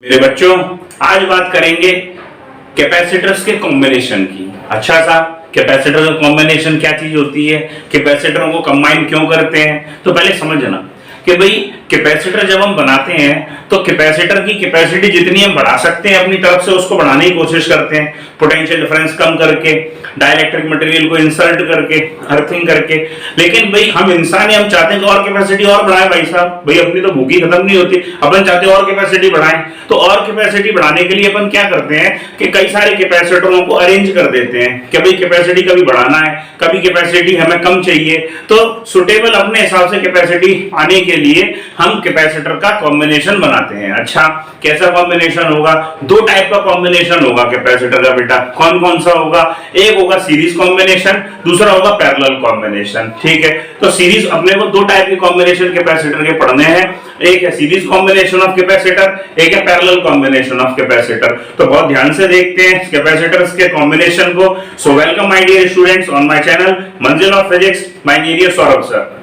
मेरे बच्चों, आज बात करेंगे कैपेसिटर्स के कॉम्बिनेशन की। अच्छा साहब, कैपेसिटर का कॉम्बिनेशन क्या चीज होती है, कैपेसिटरों को कंबाइन क्यों करते हैं? तो पहले समझना कि भाई कैपेसिटर जब हम बनाते हैं तो कैपेसिटर की कैपेसिटी जितनी हम बढ़ा सकते हैं अपनी तरफ से उसको बढ़ाने की कोशिश करते हैं, पोटेंशियल डिफरेंस कम करके, डाइलेक्ट्रिक मटेरियल को इंसर्ट करके, अर्थिंग करके। लेकिन भाई हम इंसान हैं, हम चाहते हैं कि और कैपेसिटी और बढ़ाएं। भाई साहब, भाई अपनी तो भूखी खत्म नहीं होती, अपन चाहते हैं और कैपेसिटी बढ़ाएं। तो और कैपेसिटी बढ़ाने के लिए अपन क्या करते हैं कि कई सारे कैपेसिटरों को अरेंज कर देते हैं कि भाई कैपेसिटी कभी बढ़ाना है, कभी कैपेसिटी हमें कम चाहिए, तो सुटेबल अपने हिसाब से कैपेसिटी आने के लिए हम कैपेसिटर का कॉम्बिनेशन बनाते हैं। अच्छा, कैसा कॉम्बिनेशन होगा? दो टाइप का कॉम्बिनेशन होगा कैपेसिटर का बेटा। कौन कौन सा होगा? एक होगा सीरीज कॉम्बिनेशन, दूसरा होगा पैरेलल कॉम्बिनेशन। ठीक है, तो सीरीज अपने को दो टाइप के कॉम्बिनेशन कैपेसिटर के पढ़ने हैं। एक है सीरीज कॉम्बिनेशन ऑफ कैपेसिटर, एक है पैरेलल कॉम्बिनेशन ऑफ कैपेसिटर। तो बहुत ध्यान से देखते हैं कैपेसिटर्स के कॉम्बिनेशन को। So welcome my dear students on my channel Manzil of physics, my dear Saurabh sir,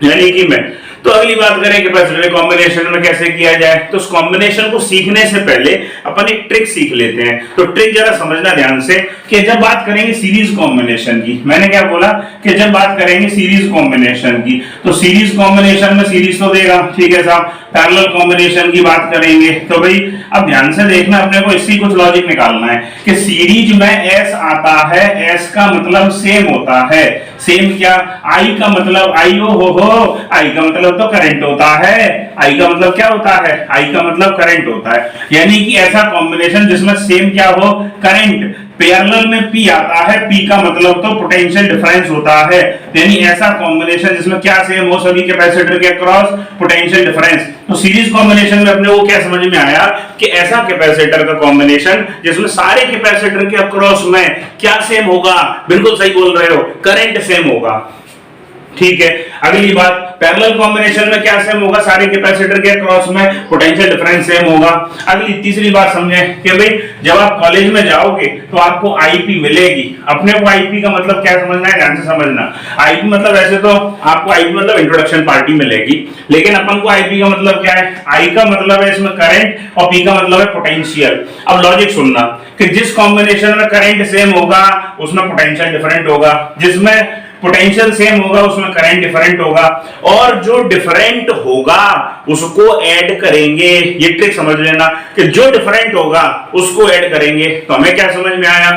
यानी कि मैं। तो अगली बात करें कैपेसिटर कॉम्बिनेशन में कैसे किया जाए। तो उस कॉम्बिनेशन को सीखने से पहले अपन एक ट्रिक सीख लेते हैं। तो ट्रिक जरा समझना ध्यान से कि जब बात करेंगे सीरीज कॉम्बिनेशन की, मैंने क्या बोला कि जब बात करेंगे सीरीज कॉम्बिनेशन की, तो सीरीज कॉम्बिनेशन में सीरीज तो देगा, ठीक है साहब। पैरेलल कॉम्बिनेशन की बात करेंगे तो भाई अब ध्यान से देखना, अपने को इसी कुछ लॉजिक निकालना है कि सीरीज में एस आता है, एस का मतलब सेम होता है। सेम क्या? आई का मतलब आई हो, आई का मतलब तो करंट होता है। आई का मतलब क्या होता है? आई का मतलब करंट होता है। यानी कि ऐसा कॉम्बिनेशन जिसमें सेम क्या हो? करंट। पैरेलल में P आता है, P का मतलब तो पोटेंशियल डिफरेंस होता है। यानी ऐसा कॉम्बिनेशन जिसमें क्या सेम हो? सभी कैपेसिटर के अक्रॉस पोटेंशियल डिफरेंस। तो सीरीज कॉम्बिनेशन में अपने को क्या समझ में आया कि ऐसा कैपेसिटर का कॉम्बिनेशन जिसमें सारे कैपेसिटर के अक्रॉस में क्या सेम होगा? बिल्कुल सही बोल रहे हो, करंट सेम होगा। ठीक है, अगली बात, पैरेलल कॉम्बिनेशन में क्या सेम होगा? सारे कैपेसिटर के अक्रॉस में पोटेंशियल डिफरेंस सेम होगा। अगली तीसरी बात समझें कि भाई जब आप कॉलेज में जाओगे तो आपको आईपी मिलेगी। अपने को आईपी का मतलब क्या समझना है, ध्यान से समझना। आईपी मतलब वैसे तो आपको आईपी मतलब इंट्रोडक्शन पार्टी मिलेगी, लेकिन अपन को आईपी का मतलब क्या है? आई का मतलब है इसमें करंट और पी का मतलब है पोटेंशियल। अब लॉजिक सुनना कि जिस कॉम्बिनेशन में करंट सेम होगा उसमें पोटेंशियल डिफरेंट होगा, जिसमें पोटेंशियल सेम होगा उसमें करंट डिफरेंट होगा, और जो डिफरेंट होगा उसको ऐड करेंगे। ये ट्रिक समझ लेना कि जो डिफरेंट होगा उसको ऐड करेंगे। तो हमें क्या समझ में आया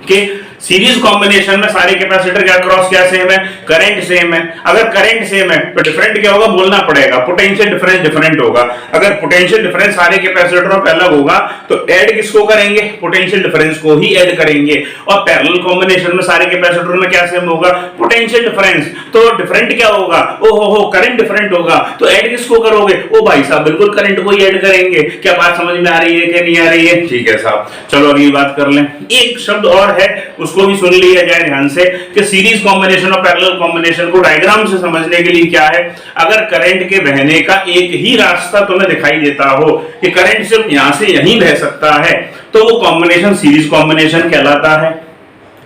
कि सीरीज कॉम्बिनेशन में सारे कैपेसिटर के अक्रॉस क्या सेम है? करंट सेम है। अगर करंट सेम है तो डिफरेंट क्या होगा? बोलना पड़ेगा, पोटेंशियल डिफरेंस डिफरेंट होगा। अगर पोटेंशियल डिफरेंस सारे कैपेसिटरों पे अलग होगा तो ऐड किसको करेंगे? पोटेंशियल डिफरेंस को ही ऐड करेंगे। और पैरेलल कॉम्बिनेशन में सारे कैपेसिटरों में क्या सेम होगा? Potential difference. तो डिफरेंट क्या होगा? ओहो, करंट डिफरेंट होगा। तो ऐड किसको करोगे? ओ भाई साहब, बिल्कुल करंट को ही ऐड करेंगे। क्या बात समझ में आ रही है कि नहीं आ रही है? ठीक है साहब, चलो अगली बात कर लें। एक शब्द और है, उसको भी सुन लिया जाए ध्यान से कि सीरीज कॉम्बिनेशन और पैरेलल कॉम्बिनेशन को डायग्राम से समझने के लिए क्या है। अगर करंट के बहने का एक ही रास्ता तुम्हें दिखाई देता हो कि करंट सिर्फ यहां से यहीं बह सकता है, तो वो कॉम्बिनेशन सीरीज कॉम्बिनेशन कहलाता है।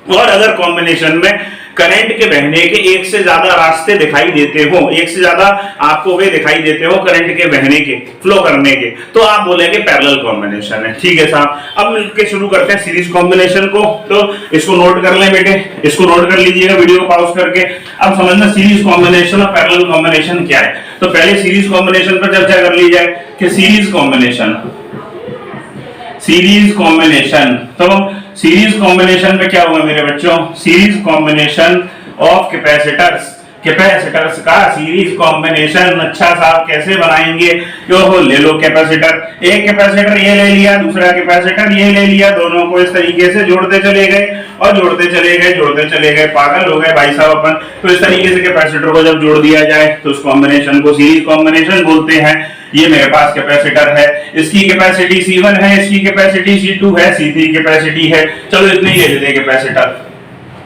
और अगर कॉम्बिनेशन में करंट के बहने के एक से ज्यादा रास्ते दिखाई देते हो, एक से ज्यादा आपको वे दिखाई देते हो करंट के बहने के, फ्लो करने के, तो आप बोलेंगे पैरेलल कॉम्बिनेशन है। ठीक है साहब, अब मिलकर शुरू करते हैं सीरीज कॉम्बिनेशन को। तो इसको नोट कर लें बेटे, इसको नोट कर लीजिएगा वीडियो को पॉज करके। अब समझना सीरीज कॉम्बिनेशन और पैरेलल कॉम्बिनेशन क्या है। तो पहले सीरीज कॉम्बिनेशन पर चर्चा कर ली जाए कि सीरीज कॉम्बिनेशन तो सीरीज कॉम्बिनेशन में क्या होगा मेरे बच्चों? सीरीज कॉम्बिनेशन ऑफ कैपेसिटर्स का सीरीज कॉम्बिनेशन। अच्छा साहब, कैसे बनाएंगे? यो ले लो कैपेसिटर, एक कैपेसिटर ये ले लिया, दूसरा कैपेसिटर ये ले लिया, दोनों को इस तरीके से जोड़ते चले गए और जोड़ते चले गए, पागल हो गए भाई साहब अपन। तो इस तरीके से कैपेसिटर को जब जोड़ दिया जाए तो उस कॉम्बिनेशन को सीरीज कॉम्बिनेशन बोलते हैं। ये मेरे पास कैपेसिटर है, इसकी कैपेसिटी C1 है, इसकी कैपेसिटी C2 है, C3 कैपेसिटी है। चलो इतने ही ले लेते हैं कैपेसिटर।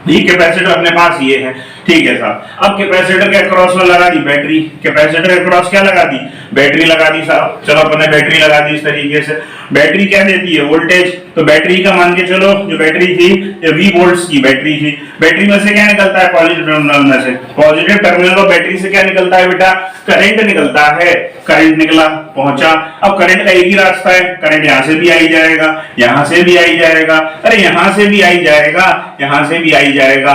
ये कैपेसिटर अपने पास ये है। ठीक है साहब। अब कैपेसिटर के अक्रॉस में लगा दी बैटरी, कैपेसिटर के अक्रॉस क्या लगा दी, बैटरी लगा दी साहब। चलो अपन ने बैटरी लगा दी इस तरीके से। बैटरी क्या देती है, वोल्टेज। तो बैटरी का मान के चलो जो बैटरी थी ये 20 वोल्ट्स की बैटरी थी। बैटरी में से क्या निकलता है, पॉजिटिव टर्मिनल में से, पॉजिटिव टर्मिनल और बैटरी से क्या निकलता है बेटा, करंट निकलता है। करंट निकला, पहुंचा। अब करंट का एक ही रास्ता है, करंट यहां से भी आई जाएगा, यहां से भी आई जाएगा, अरे यहां से भी आई जाएगा, यहां से भी आई जाएगा,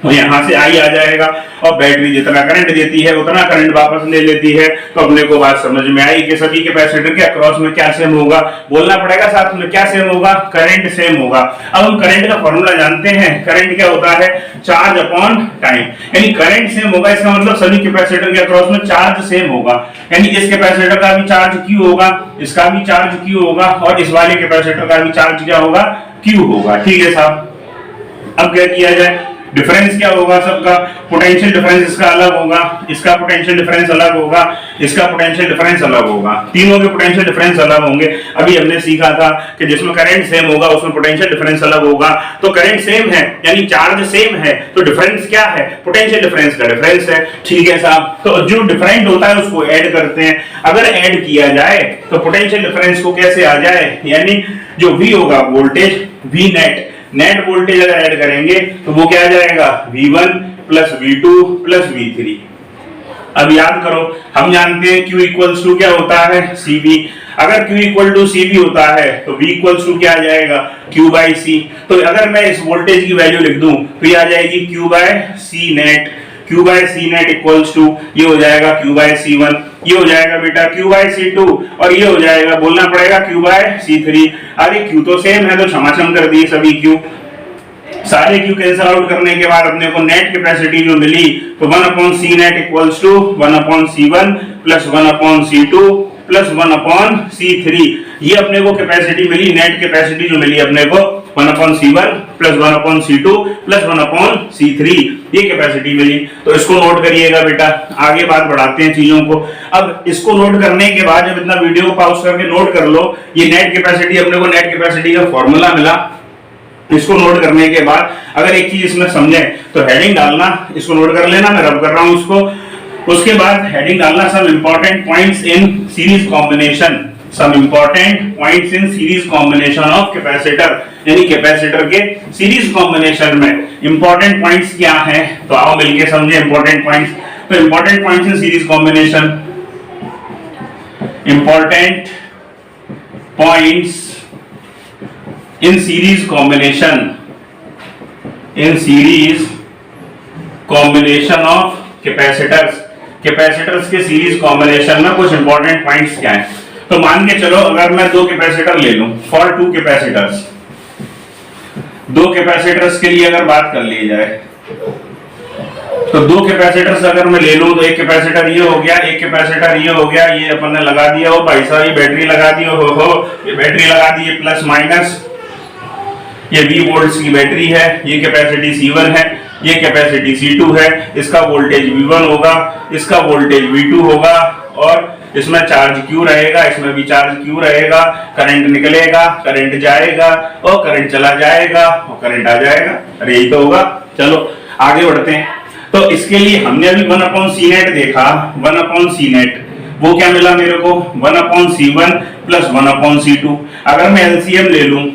और यहां से आई आ जाएगा। और बैटरी जितना करंट देती है उतना करंट वापस ले लेती है। तो अपने को बात समझ में आई कि सभी कैपेसिटर के अक्रॉस में क्या सेम होगा, बोलना पड़ेगा साथ में, क्या सेम होगा, करंट सेम होगा। अब हम करंट का फॉर्मूला जानते हैं, करंट क्या होता है, चार्ज अपॉन टाइम। यानी करंट सेम होगा, इसका मतलब सभी कैपेसिटर के अक्रॉस में चार्ज सेम होगा। यानी इस कैपेसिटर का भी चार्ज Q होगा, इसका भी चार्ज Q होगा, और इस वाले कैपेसिटर का भी चार्ज क्या होगा, Q होगा। ठीक है साहब। अब क्या किया जाए, डिफरेंस क्या होगा सबका, पोटेंशियल डिफरेंस इसका अलग होगा, इसका पोटेंशियल डिफरेंस अलग होगा, इसका पोटेंशियल डिफरेंस अलग होगा, तीनों के पोटेंशियल डिफरेंस अलग होंगे। अभी हमने सीखा था कि जिसमें करंट सेम होगा उसमें पोटेंशियल डिफरेंस अलग होगा। तो करंट सेम है यानी चार्ज सेम है, तो डिफरेंस क्या है, पोटेंशियल डिफरेंस का डिफरेंस है। ठीक है साहब। तो जो डिफरेंट होता है उसको ऐड करते हैं। अगर ऐड किया जाए तो पोटेंशियल डिफरेंस को कैसे आ जाए, यानी जो V होगा voltage, V net, net voltage अगर ऐड करेंगे तो वो क्या आ जाएगा, V1 plus V2 plus V3। अब याद करो, हम जानते हैं Q इक्वल्स टू क्या होता है, CB। अगर Q इक्वल टू CB होता है तो V इक्वल्स टू क्या आ जाएगा, Q बाई C। तो अगर मैं इस वोल्टेज की वैल्यू लिख दूं तो ये आ जाएगी Q by C net. Q by C net equals to ये हो जाएगा Q बाय C1, ये हो जाएगा बेटा Q बाय C2, और ये हो जाएगा, बोलना पड़ेगा Q बाय C3। अरे Q तो सेम है तो क्षमाचम कर दिए सभी Q, सारे Q कैंसिल आउट करने के बाद अपने को नेट कैपेसिटी जो मिली तो 1/C net equals to 1/C1 plus 1/C2 plus 1/C3। ये अपने को कैपेसिटी मिली, नेट कैपेसिटी जो मिली अपने को 1/C1 plus 1/C2 plus 1/C3, ये कैपेसिटी मिली। तो इसको नोट करिएगा बेटा, आगे बात बढ़ाते हैं चीजों को। अब इसको नोट करने के बाद जब इतना वीडियो को पॉज करके नोट कर लो, ये नेट कैपेसिटी, अपने को नेट कैपेसिटी का फॉर्मूला मिला। इसको नोट करने के बाद अगर एक चीज इसमें समझे तो हेडिंग डालना, इसको नोट कर लेना, मैं रब कर रहा हूं इसको। उसके बाद हेडिंग डालना, some important points in series combination, some important points in series combination of capacitor, यानी कैपेसिटर के सीरीज कॉम्बिनेशन में इंपॉर्टेंट पॉइंट्स क्या हैं। तो आओ मिलके समझे इंपॉर्टेंट पॉइंट्स। तो important points in series combination, important points in series combination, in series combination of capacitors, capacitors के सीरीज कॉम्बिनेशन में कुछ इंपॉर्टेंट पॉइंट्स क्या हैं। तो मान के चलो अगर मैं दो कैपेसिटर ले लूं, फॉर टू कैपेसिटर्स, दो कैपेसिटर्स के लिए अगर बात कर ली जाए तो दो कैपेसिटर्स अगर मैं ले लूं तो एक कैपेसिटर ये हो गया, एक कैपेसिटर ये हो गया, ये अपन ने लगा दिया, हो भाई साहब ये बैटरी लगा दी, हो ये बैटरी लगा दी, ये प्लस माइनस, ये 20 वोल्ट्स की बैटरी है, ये कैपेसिटी C1 है, ये कैपेसिटी C2 है, इसका वोल्टेज V1 होगा, इसका वोल्टेज V2 होगा, और इसमें चार्ज Q रहेगा, इसमें भी चार्ज Q रहेगा। करंट निकलेगा, करंट जाएगा, और करंट चला जाएगा, और करंट आ जाएगा। अरे यही तो होगा। चलो आगे बढ़ते हैं। तो इसके लिए हमने अभी 1/C नेट देखा, 1/C नेट वो क्या मिला मेरे को, 1/C1 प्लस 1/C2। अगर मैं LCM ले लूं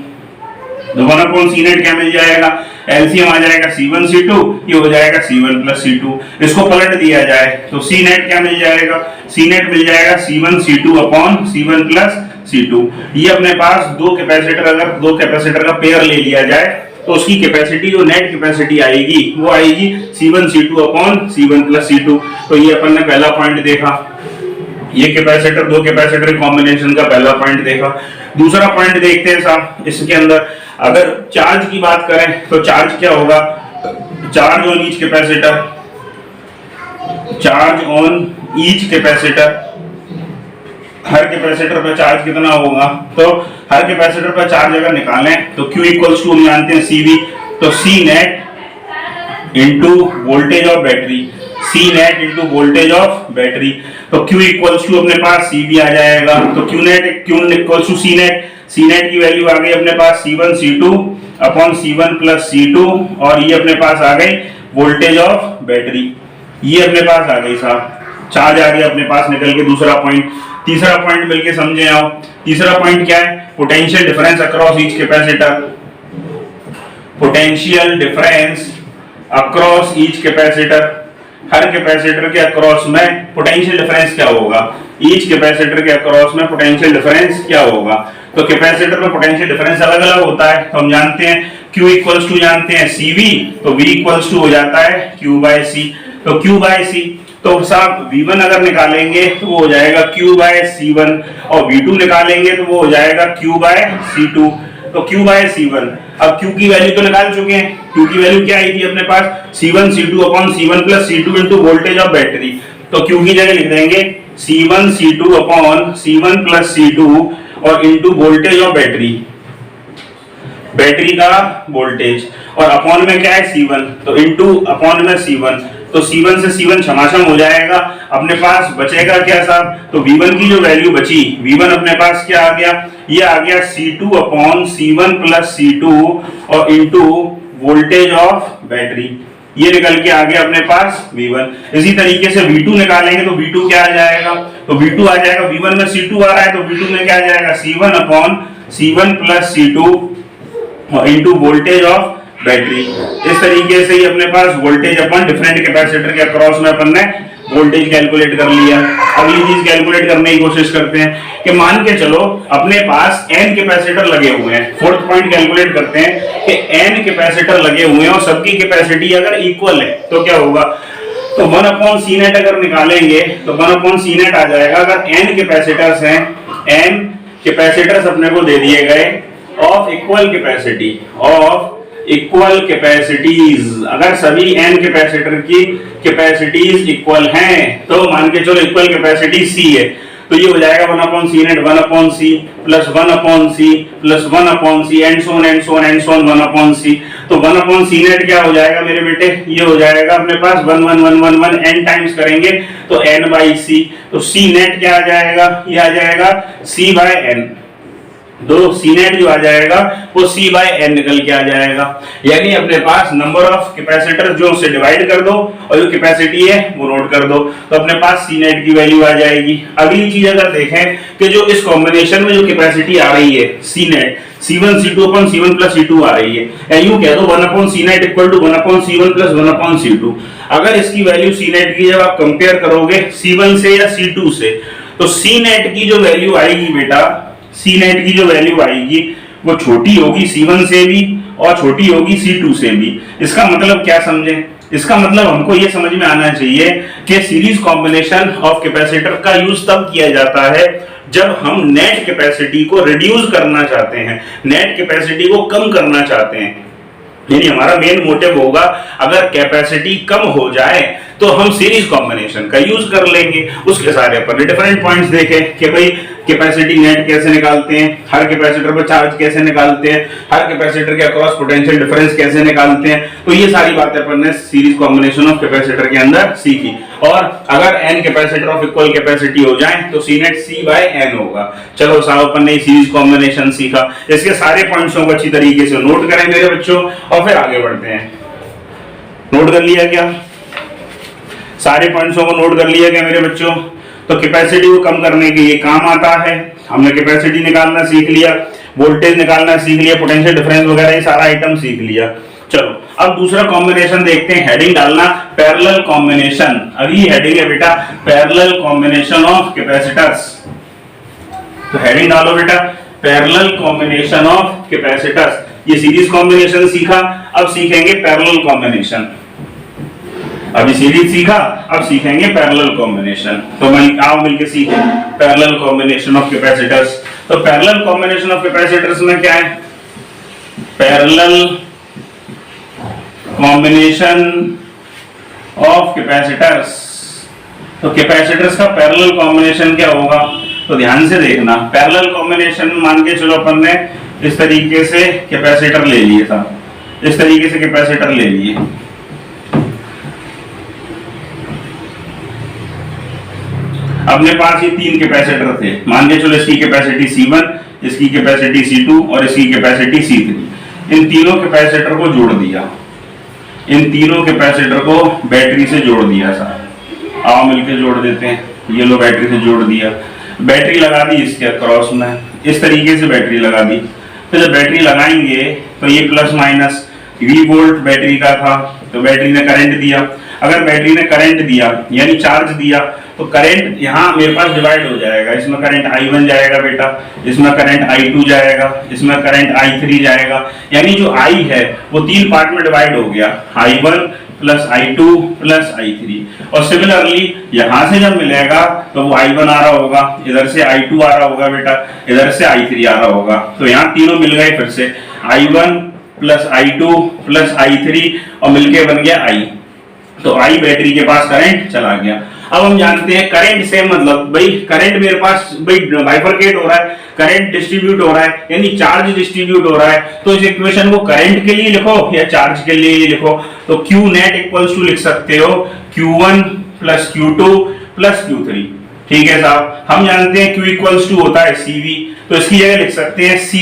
तो 1/C नेट क्या मिल जाएगा, LCM आ जाएगा C1 C2, ये हो जाएगा C1 प्लस C2। इसको पलट दिया जाए तो C नेट क्या मिल जाएगा, C नेट मिल जाएगा C1 C2 upon C1 plus C2। ये अपने पास दो कैपेसिटर, अगर दो कैपेसिटर का पेयर ले लिया जाए तो उसकी कैपेसिटी जो नेट कैपेसिटी आएगी वो आएगी C1 C2 upon C1 plus C2। तो ये अपन ने पहला पॉइंट देखा, ये कैपेसिटर, दो कैपेसिटर कॉम्बिनेशन का पहला पॉइंट देखा। दूसरा पॉइंट देखते हैं साहब, इसके अंदर अगर चार्ज की बात करें तो चार्ज क्या होगा, charge on each capacitor, charge on each capacitor, हर कैपेसिटर पर चार्ज कितना होगा। तो हर कैपेसिटर पर चार्ज अगर निकालें तो Q इक्वल्स टू हम जानते हैं CV, तो C net into voltage of battery, C net into voltage of battery. तो Q इक्वल्स टू अपने पास CV आ जाएगा, तो Q equals to C net, C net की वैल्यू आ गई अपने पास C1 C2 upon C1 plus C2, और ये अपने पास आ गई वोल्टेज ऑफ बैटरी। ये अपने पास आ गई साहब, चार्ज आ गया अपने पास निकल के। दूसरा पॉइंट, तीसरा पॉइंट मिलके समझे आओ। तीसरा पॉइंट क्या है? Potential difference across each capacitor. Potential difference across each capacitor, हर कैपेसिटर के अक्रॉस में पोटेंशियल डिफरेंस क्या होगा, ईच कैपेसिटर के अक्रॉस में पोटेंशियल डिफरेंस क्या होगा। तो कैपेसिटर में पोटेंशियल डिफरेंस अलग अलग होता है, तो हम जानते हैं Q इक्वल्स टू जानते हैं CV, तो V इक्वल्स टू हो जाता है Q बाय C। तो Q बाय C, तो साहब V1 अगर निकालेंगे तो वो हो जाएगा Q बाय C1, और V2 निकालेंगे तो वो हो जाएगा Q बाय C2। तो Q बाय C1, अब Q की वैल्यू तो निकाल चुके हैं। Q की वैल्यू क्या आई थी अपने पास? C1 C2 upon C1 plus C2 into voltage of battery. तो Q की जगह लिख देंगे C1 C2 upon C1 plus C2 और into voltage of battery, battery का वोल्टेज, और अपॉन में क्या है C1, तो इंटू अपॉन में C1। तो C1 से C1 क्षमाशम हो जाएगा, अपने पास बचेगा क्या साहब? तो V1 की जो वैल्यू बची, V1 अपने पास क्या आ गया? ये आ गया C2 upon C1 plus C2 और इंटू वोल्टेज ऑफ बैटरी। ये निकल के आ गया अपने पास V1। इसी तरीके से V2 निकालेंगे तो V2 क्या आ जाएगा? तो V2 आ जाएगा, V1 में C2 आ रहा है तो V2 में क्या आ जाएगा? C1 upon C1 plus C2 और इंटू वोल्टेज ऑफ बैटरी। इस तरीके से ही अपने पास वोल्टेज अपन डिफरेंट कैपेसिटर के अक्रॉस में अपन ने वोल्टेज कैलकुलेट कर लिया। अगली चीज कैलकुलेट करने की कोशिश करते हैं कि मान के चलो अपने पास n कैपेसिटर लगे हुए हैं। फोर्थ पॉइंट कैलकुलेट करते हैं कि n कैपेसिटर लगे हुए हैं और सबकी कैपेसिटी अगर इक्वल है तो क्या होगा? तो 1 अपॉन सी नेट अगर निकालेंगे तो 1 अपॉन सी नेट आ जाएगा। अगर n कैपेसिटर्स हैं, n कैपेसिटर्स अपने को दे दिए गए of equal capacity, of equal capacities, अगर सभी n कैपेसिटर की कैपेसिटीज इक्वल हैं तो मान के चलो इक्वल कैपेसिटी C है, तो ये हो जाएगा 1 upon C net 1 upon C plus 1 upon C plus 1 upon C and so on 1 upon C। तो 1 अपॉन सी नेट क्या हो जाएगा मेरे बेटे? ये हो जाएगा अपने पास 1 1 1 1 1 n टाइम्स करेंगे तो n बाई C। तो C नेट क्या आ जाएगा? ये आ जाएगा C बाय n। दो सी नेट जो आ जाएगा वो C बाय n निकल के आ जाएगा। यानी अपने पास नंबर ऑफ कैपेसिटर जो उसे डिवाइड कर दो और जो कैपेसिटी है वो नोट कर दो, तो अपने पास C नेट की वैल्यू आ जाएगी। अगली चीज अगर देखें कि जो इस कॉम्बिनेशन में जो कैपेसिटी आ रही है C net, C1 C2 upon C1 plus C2 आ रही है, या यूं कह दो 1 upon C net equal to 1 upon C1 plus 1 upon C2। अगर इसकी वैल्यू C नेट की जब आप कंपेयर करोगे C1 से या C2 से, तो C नेट की जो वैल्यू आएगी बेटा, C नेट की जो वैल्यू आएगी वो छोटी होगी C1 से भी और छोटी होगी C2 से भी। इसका मतलब क्या समझे? इसका मतलब हमको ये समझ में आना चाहिए कि सीरीज कॉम्बिनेशन ऑफ कैपेसिटर का यूज तब किया जाता है जब हम नेट कैपेसिटी को रिड्यूस करना चाहते हैं, नेट कैपेसिटी को कम करना चाहते हैं। यानी हमारा मेन मोटिव होगा अगर कैपेसिटी कम हो जाए तो हम सीरीज कॉम्बिनेशन का यूज कर लेंगे। उसके सारे अपन डिफरेंट पॉइंट्स देखे कि भाई कैपेसिटी नेट कैसे निकालते हैं, हर कैपेसिटर पर चार्ज कैसे निकालते हैं, हर कैपेसिटर के अक्रॉस पोटेंशियल डिफरेंस कैसे निकालते हैं। तो ये सारी बातें अपन ने सीरीज कॉम्बिनेशन ऑफ कैपेसिटर के अंदर सीखी। और अगर n capacitor of equal capacity हो जाए तो C net C by n होगा। चलो साहब अपन ने सीरीज कॉम्बिनेशन सीखा, इसके सारे पॉइंट्सों को अच्छी तरीके से नोट करें मेरे बच्चों और फिर आगे बढ़ते हैं। नोट कर लिया क्या? सारे पॉइंट्सों को नोट कर लिया क्या मेरे बच्चों? तो कैपेसिटी को कम करने के लिए काम आता है। हमने कैपेसिटी निकालना सीख लिया, वोल्टेज निकालना सीख लिया, पोटेंशियल डिफरेंस वगैरह ये सारा आइटम सीख लिया। चलो अब दूसरा कॉम्बिनेशन देखते हैं। हेडिंग डालना पैरेलल कॉम्बिनेशन। अभी हेडिंग है बेटा पैरेलल कॉम्बिनेशन ऑफ कैपेसिटर्स। तो हेडिंग डालो बेटा पैरेलल कॉम्बिनेशन ऑफ कैपेसिटर्स। ये सीरीज कॉम्बिनेशन सीखा, अब सीखेंगे पैरेलल कॉम्बिनेशन। अभी सीरीज सीखा, अब सीखेंगे पैरेलल कॉम्बिनेशन। तो आओ मिलके सीखें पैरेलल कॉम्बिनेशन ऑफ कैपेसिटर्स। तो पैरेलल कॉम्बिनेशन ऑफ कैपेसिटर्स में क्या है? Parallel combination of capacitors. तो कैपेसिटर्स का पैरेलल कॉम्बिनेशन क्या होगा? तो ध्यान से देखना, पैरेलल कॉम्बिनेशन में मान के चलो अपन ने इस तरीके से कैपेसिटर ले लिए था, इस तरीके से कैपेसिटर ले लिए। अपने पास ये तीन कैपेसिटर थे, मान के चलो इसकी कैपेसिटी C1, इसकी कैपेसिटी C2 और इसकी कैपेसिटी C3। इन तीनों कैपेसिटर को जोड़ दिया। इन तीनों कैपेसिटर को बैटरी से जोड़ दिया साहब। आओ मिलके जोड़ देते हैं, ये लो बैटरी से जोड़ दिया, बैटरी लगा दी इसके अक्रॉस में, इस तरीके से बैटरी लगा दी। तो जब बैटरी लगाएंगे तो ये plus minus V volt battery का था, तो बैटरी ने करंट दिया। अगर बैटरी ने करंट दिया यानी चार्ज दिया तो करंट यहाँ मेरे पास डिवाइड हो जाएगा, इसमें करंट I1 जाएगा बेटा, इसमें करंट I2 जाएगा, इसमें करंट I3 जाएगा, यानी जो I है वो तीन पार्ट में डिवाइड हो गया, I1 plus I2 plus I3। और सिमिलरली यहाँ से जब मिलेगा तो वो I1 आ रहा होगा, इधर से I2 आ रहा होगा बेटा, इधर से I3 आ रहा होगा, तो यहाँ तीनों मिल गए फिर से I1 plus I2 plus I3 और मिलके बन गया I। तो I बैटरी के पास करंट चला गया। अब हम जानते हैं करंट से मतलब भाई करंट मेरे पास भाई बाइफरकेट हो रहा है, करंट डिस्ट्रीब्यूट हो रहा है यानी चार्ज डिस्ट्रीब्यूट हो रहा है। तो इस इक्वेशन को करंट के लिए लिखो या चार्ज के लिए लिखो, तो Q नेट इक्वल्स टू लिख सकते हो Q1 plus Q2 plus Q3। ठीक है साहब, हम जानते हैं Q इक्वल्स टू होता है CV, तो इसकी जगह लिख सकते हैं C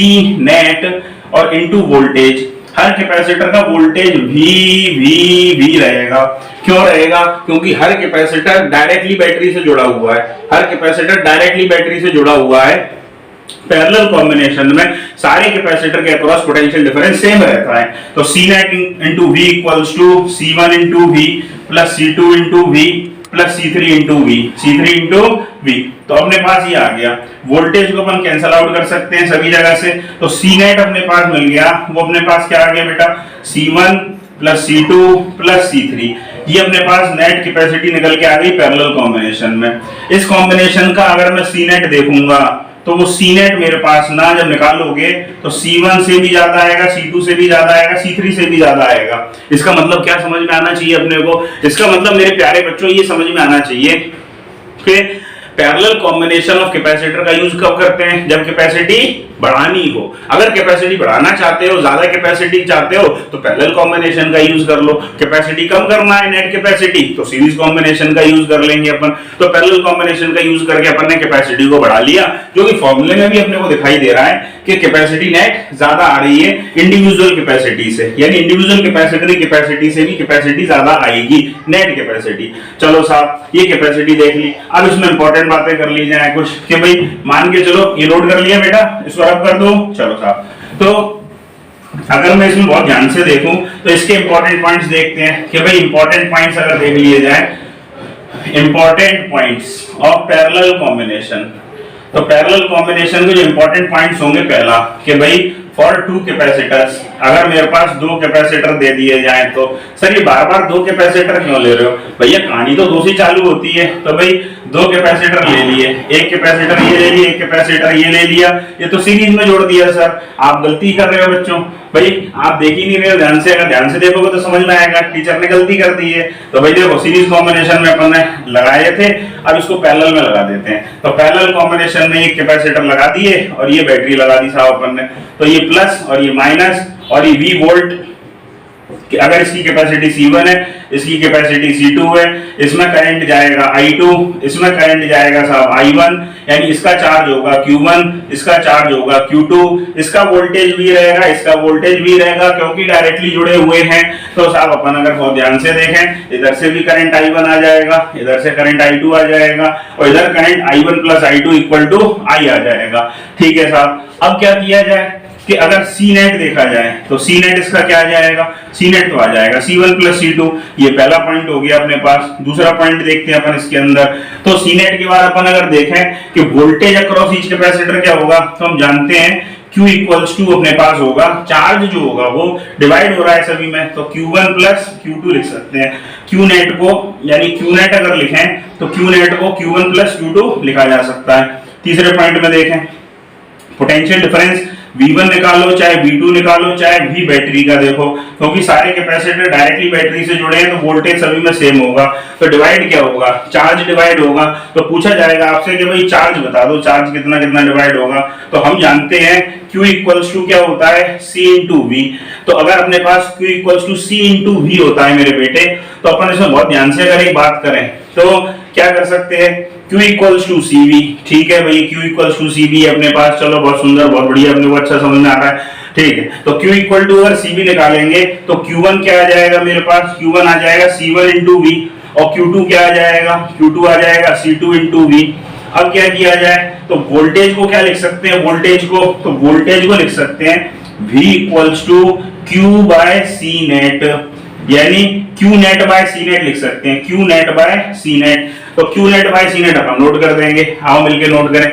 नेट और इनटू वोल्टेज। हर कैपेसिटर का वोल्टेज V रहेगा। क्यों रहेगा? क्योंकि हर कैपेसिटर डायरेक्टली बैटरी से जुड़ा हुआ है, हर कैपेसिटर डायरेक्टली बैटरी से जुड़ा हुआ है। पैरेलल कॉम्बिनेशन में सारे कैपेसिटर के अक्रॉस पोटेंशियल डिफरेंस सेम रहता है। तो C net into V equals to C1 into V plus C2 into V plus C3 into V, C3 into V। तो अपने पास ये आ गया। वोल्टेज को अपन कैंसल आउट कर सकते हैं सभी जगह से, तो C नेट अपने पास मिल गया, वो अपने पास क्या आ गया बेटा C1 plus C2 plus C3। ये अपने पास नेट कैपेसिटी निकल के आ गई पैरेलल कॉम्बिनेशन में। इस कॉम्बिनेशन का अगर मैं C नेट देखूंगा तो वो C नेट मेरे पास ना जब निकालोगे तो C1 से भी ज्यादा आएगा, C2 से भी ज्यादा आएगा, C3 से भी ज्यादा आएगा। इसका मतलब क्या समझ में आना चाहिए अपने को? इसका मतलब मेरे प्यारे बच्चों ये समझ में आना चाहिए कि पैरेलल कॉम्बिनेशन ऑफ कैपेसिटर का यूज कब करते हैं? जब कैपेसिटी बढ़ानी हो। अगर कैपेसिटी बढ़ाना चाहते हो, ज्यादा कैपेसिटी चाहते हो, तो पैरेलल कॉम्बिनेशन का यूज कर लो। कैपेसिटी कम करना है नेट कैपेसिटी, तो सीरीज कॉम्बिनेशन का यूज कर लेंगे अपन। तो पैरेलल कॉम्बिनेशन का यूज करके अपन ने कैपेसिटी को बढ़ा लिया, जो कि फॉर्मूले में भी अपने को दिखाई दे रहा है कि कैपेसिटी नेट ज्यादा आ रही है इंडिविजुअल कैपेसिटी से, यानी इंडिविजुअल कैपेसिटर की कैपेसिटी से भी कैपेसिटी ज्यादा आएगी नेट कैपेसिटी। चलो साहब, ये कैपेसिटी देख ली। अब इसमें इंपॉर्टेंट बातें कर ली जाए कुछ, कि भाई मान के चलो ये लोड कर लिया बेटा, इसको रब कर दो। चलो साहब, तो अगर मैं इसमें बहुत ध्यान से देखूं तो इसके इंपॉर्टेंट पॉइंट्स देखते हैं कि भाई इंपॉर्टेंट पॉइंट्स अगर देख लिए जाए, important points of parallel combination. तो पैरेलल कॉम्बिनेशन के जो इंपॉर्टेंट पॉइंट्स होंगे, पहला कि भाई फॉर टू कैपेसिटर्स, अगर मेरे पास दो कैपेसिटर दे दिए जाए तो सर ये बार बार दो कैपेसिटर क्यों ले रहे हो भैया? कहानी तो दो से चालू होती है। तो भाई दो कैपेसिटर ले लिए, एक कैपेसिटर ये ले लिया, एक कैपेसिटर ये ले लिया, ये तो सीरीज में जोड़ दिया। सर आप गलती कर रहे हो बच्चों, भाई आप देख ही नहीं रहे हो ध्यान से। अगर ध्यान से देखोगे तो समझ में आएगा टीचर ने गलती कर दी है। तो भाई देखो, सीरीज कॉम्बिनेशन में अपन ने लगाए थे, अब इसको पैरेलल में लगा देते हैं। तो पैरेलल कॉम्बिनेशन में एक कैपेसिटर लगा दिए और ये बैटरी लगा दी साहब अपन ने। तो ये प्लस और ये माइनस और ये V वोल्ट, कि अगर इसकी कैपेसिटी C1 है, इसकी कैपेसिटी C2 है, इसमें करंट जाएगा I2, इसमें करंट जाएगा साहब I1, यानी इसका चार्ज होगा Q1, इसका चार्ज होगा Q2, इसका वोल्टेज भी रहेगा, इसका वोल्टेज भी रहेगा, क्योंकि डायरेक्टली जुड़े हुए हैं। तो साहब अपन अगर बहुत ध्यान से देखें, इधर से भी करंट I1 आ जाएगा, इधर से करंट I2 आ जाएगा और इधर current I1 plus I2 equal to I आ जाएगा। ठीक है साहब, अब क्या किया जाए कि अगर C नेट देखा जाए तो C नेट इसका क्या आ जाएगा? C नेट तो आ जाएगा C1 प्लस C2। ये पहला पॉइंट हो गया अपने पास। दूसरा पॉइंट देखते हैं अपन इसके अंदर। तो C नेट के बाद अपन अगर देखें कि वोल्टेज अक्रॉस ईच कैपेसिटर क्या होगा, तो हम जानते हैं Q इक्वल्स टू अपने पास होगा, चार्ज जो होगा वो डिवाइड हो रहा है सभी में, तो Q1 प्लस Q2 लिख सकते हैं। Q नेट को, यानी Q नेट अगर लिखें तो Q नेट को Q1 प्लस Q2 लिखा जा सकता है। तीसरे पॉइंट में देखें, पोटेंशियल डिफरेंस V1 निकालो चाहे V2 निकालो चाहे V बैटरी का देखो, क्योंकि सारे कैपेसिटर डायरेक्टली बैटरी से जुड़े हैं तो वोल्टेज सभी में सेम होगा। तो डिवाइड क्या होगा? चार्ज डिवाइड होगा। तो पूछा जाएगा आपसे कि भाई चार्ज बता दो, चार्ज कितना कितना डिवाइड होगा। तो हम जानते हैं Q इक्वल्स टू क्या होता है? C into V। तो अगर अपने पास Q equals to C into V होता है मेरे बेटे, तो अपन इसमें बहुत ध्यान से अगर एक बात करें तो क्या कर सकते हैं Q इक्वल्स टू CV, ठीक है भाई, Q इक्वल्स टू CV अपने पास, चलो बहुत सुंदर, बहुत बढ़िया, अपने को अच्छा समझ में आ रहा है, ठीक है। तो Q इक्वल टू अगर CV निकालेंगे तो Q1 क्या आ जाएगा मेरे पास, Q1 आ जाएगा C1 इंटू V, और Q2 क्या आ जाएगा, Q2 आ जाएगा C2 इंटू V। अब क्या किया जाए, तो वोल्टेज को क्या लिख सकते हैं, वोल्टेज को, तो वोल्टेज को लिख सकते हैं V equals to Q by C net, यानी Q net by C net लिख सकते हैं, Q net by C net. तो Q net by C net हम नोट कर देंगे, आओ मिलके नोट करें।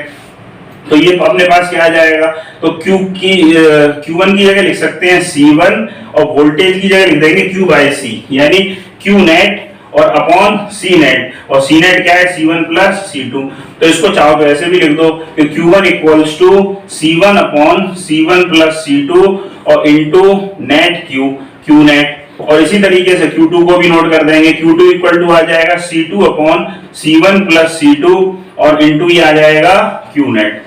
तो ये अपने पास क्या आ जाएगा, तो Q1 की जगह लिख सकते हैं C1, और वोल्टेज की जगह लिख देंगे Q बाय C, यानी Q नेट और अपॉन C नेट, और C नेट क्या है, C1 प्लस C2। तो इसको चाहो तो ऐसे भी लिख दो कि Q1 equals to C1 upon C1 plus C2 और इंटू नेट Q नेट। और इसी तरीके से Q2 को भी नोट कर देंगे, Q2 इक्वल टू आ जाएगा C2 upon C1 plus C2 और इंटू ये आ जाएगा Q नेट।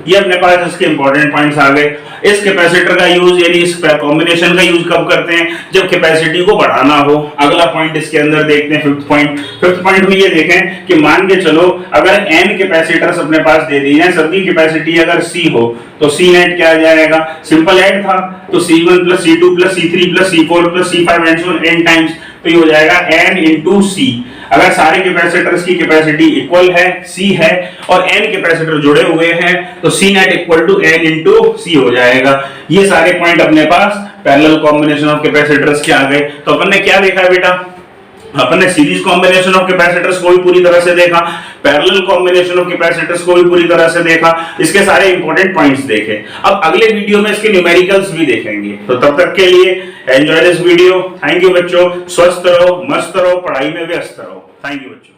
ये अपने पास इसके इंपॉर्टेंट पॉइंट्स आ गए। इस कैपेसिटर का यूज, यानी इस कॉम्बिनेशन का यूज कब करते हैं, जब कैपेसिटी को बढ़ाना हो। अगला पॉइंट इसके अंदर देखते हैं, फिफ्थ पॉइंट में ये देखें कि मान के चलो अगर n कैपेसिटर्स अपने पास दे दी जाए, सबकी कैपेसिटी अगर C हो, तो C नेट क्या आ जाएगा, सिंपल ऐड था, तो C1 plus C2 plus C3 plus C4 plus C5 and so n times, तो ये हो जाएगा n इंटू C। अगर सारे कैपेसिटर्स की कैपेसिटी इक्वल है, C है, और n कैपेसिटर जुड़े हुए हैं, तो C net equal to n into C हो जाएगा। ये सारे पॉइंट अपने पास पैरेलल कॉम्बिनेशन ऑफ कैपेसिटर्स के आ गए। तो अपन ने क्या देखा बेटा, अपन ने सीरीज कॉम्बिनेशन ऑफ कैपेसिटर्स को भी पूरी तरह से देखा, पैरेलल कॉम्बिनेशन ऑफ कैपेसिटर्स को भी पूरी तरह से देखा, इसके सारे इंपॉर्टेंट पॉइंट्स देखे। अब अगले वीडियो में इसके न्यूमेरिकल्स भी देखेंगे। तो तब तक के लिए enjoy this video. Thank you बच्चों, स्वस्थ रहो, मस्त रहो, पढ़ाई में व्यस्त रहो। थैंक यू बच्चों।